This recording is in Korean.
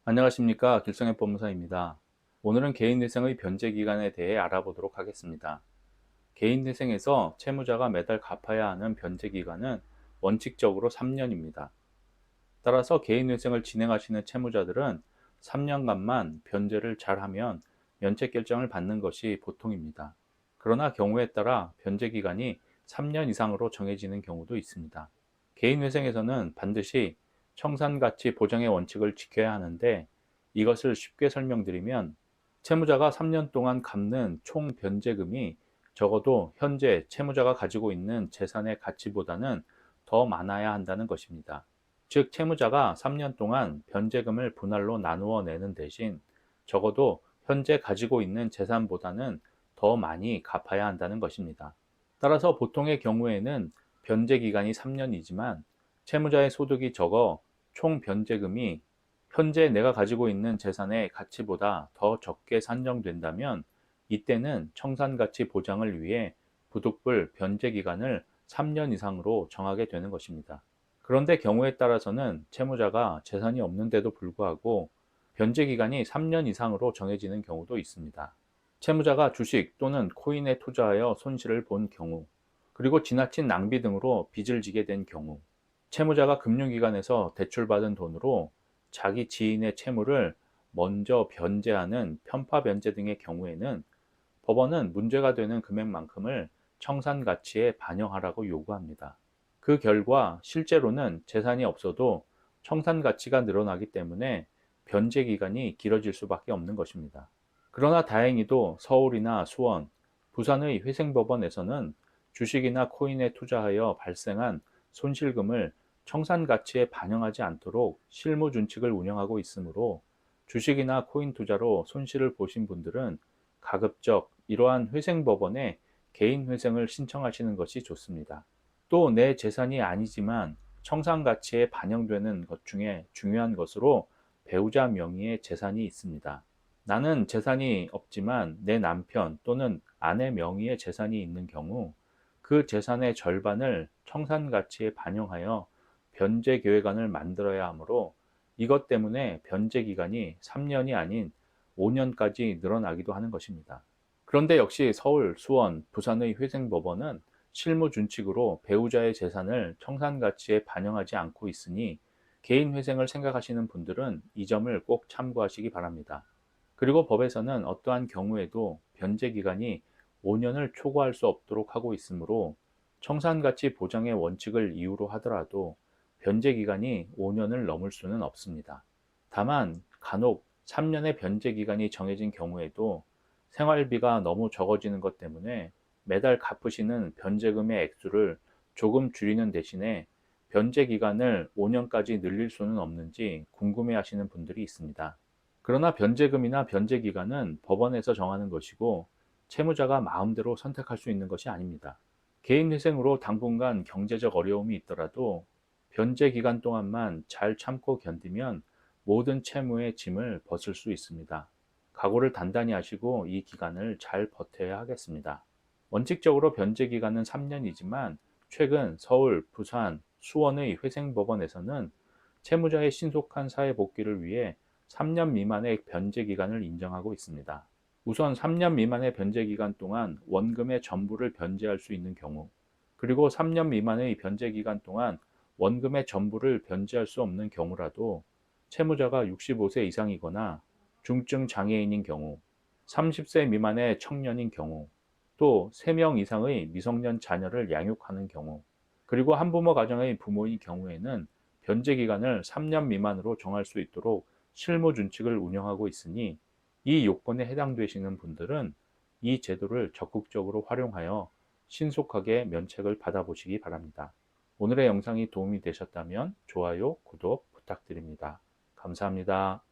안녕하십니까. 길성의 법무사입니다. 오늘은 개인회생의 변제기간에 대해 알아보도록 하겠습니다. 개인회생에서 채무자가 매달 갚아야 하는 변제기간은 원칙적으로 3년입니다. 따라서 개인회생을 진행하시는 채무자들은 3년간만 변제를 잘하면 면책 결정을 받는 것이 보통입니다. 그러나 경우에 따라 변제기간이 3년 이상으로 정해지는 경우도 있습니다. 개인회생에서는 반드시 청산가치 보장의 원칙을 지켜야 하는데, 이것을 쉽게 설명드리면 채무자가 3년 동안 갚는 총 변제금이 적어도 현재 채무자가 가지고 있는 재산의 가치보다는 더 많아야 한다는 것입니다. 즉, 채무자가 3년 동안 변제금을 분할로 나누어 내는 대신 적어도 현재 가지고 있는 재산보다는 더 많이 갚아야 한다는 것입니다. 따라서 보통의 경우에는 변제 기간이 3년이지만 채무자의 소득이 적어 총 변제금이 현재 내가 가지고 있는 재산의 가치보다 더 적게 산정된다면, 이때는 청산가치 보장을 위해 부득불 변제 기간을 3년 이상으로 정하게 되는 것입니다. 그런데 경우에 따라서는 채무자가 재산이 없는데도 불구하고 변제 기간이 3년 이상으로 정해지는 경우도 있습니다. 채무자가 주식 또는 코인에 투자하여 손실을 본 경우, 그리고 지나친 낭비 등으로 빚을 지게 된 경우, 채무자가 금융기관에서 대출받은 돈으로 자기 지인의 채무를 먼저 변제하는 편파 변제 등의 경우에는 법원은 문제가 되는 금액만큼을 청산가치에 반영하라고 요구합니다. 그 결과 실제로는 재산이 없어도 청산가치가 늘어나기 때문에 변제 기간이 길어질 수밖에 없는 것입니다. 그러나 다행히도 서울이나 수원, 부산의 회생법원에서는 주식이나 코인에 투자하여 발생한 손실금을 청산가치에 반영하지 않도록 실무준칙을 운영하고 있으므로, 주식이나 코인 투자로 손실을 보신 분들은 가급적 이러한 회생법원에 개인회생을 신청하시는 것이 좋습니다. 또 내 재산이 아니지만 청산가치에 반영되는 것 중에 중요한 것으로 배우자 명의의 재산이 있습니다. 나는 재산이 없지만 내 남편 또는 아내 명의의 재산이 있는 경우 그 재산의 절반을 청산가치에 반영하여 변제 계획안을 만들어야 하므로, 이것 때문에 변제 기간이 3년이 아닌 5년까지 늘어나기도 하는 것입니다. 그런데 역시 서울, 수원, 부산의 회생법원은 실무준칙으로 배우자의 재산을 청산가치에 반영하지 않고 있으니 개인회생을 생각하시는 분들은 이 점을 꼭 참고하시기 바랍니다. 그리고 법에서는 어떠한 경우에도 변제 기간이 5년을 초과할 수 없도록 하고 있으므로, 청산가치 보장의 원칙을 이유로 하더라도 변제 기간이 5년을 넘을 수는 없습니다. 다만 간혹 3년의 변제 기간이 정해진 경우에도 생활비가 너무 적어지는 것 때문에 매달 갚으시는 변제금의 액수를 조금 줄이는 대신에 변제 기간을 5년까지 늘릴 수는 없는지 궁금해 하시는 분들이 있습니다. 그러나 변제금이나 변제 기간은 법원에서 정하는 것이고 채무자가 마음대로 선택할 수 있는 것이 아닙니다. 개인회생으로 당분간 경제적 어려움이 있더라도 변제 기간 동안만 잘 참고 견디면 모든 채무의 짐을 벗을 수 있습니다. 각오를 단단히 하시고 이 기간을 잘 버텨야 하겠습니다. 원칙적으로 변제 기간은 3년이지만 최근 서울, 부산, 수원의 회생법원에서는 채무자의 신속한 사회 복귀를 위해 3년 미만의 변제 기간을 인정하고 있습니다. 우선 3년 미만의 변제 기간 동안 원금의 전부를 변제할 수 있는 경우, 그리고 3년 미만의 변제 기간 동안 원금의 전부를 변제할 수 없는 경우라도 채무자가 65세 이상이거나 중증 장애인인 경우, 30세 미만의 청년인 경우, 또 3명 이상의 미성년 자녀를 양육하는 경우, 그리고 한부모 가정의 부모인 경우에는 변제 기간을 3년 미만으로 정할 수 있도록 실무준칙을 운영하고 있으니, 이 요건에 해당되시는 분들은 이 제도를 적극적으로 활용하여 신속하게 면책을 받아보시기 바랍니다. 오늘의 영상이 도움이 되셨다면 좋아요, 구독 부탁드립니다. 감사합니다.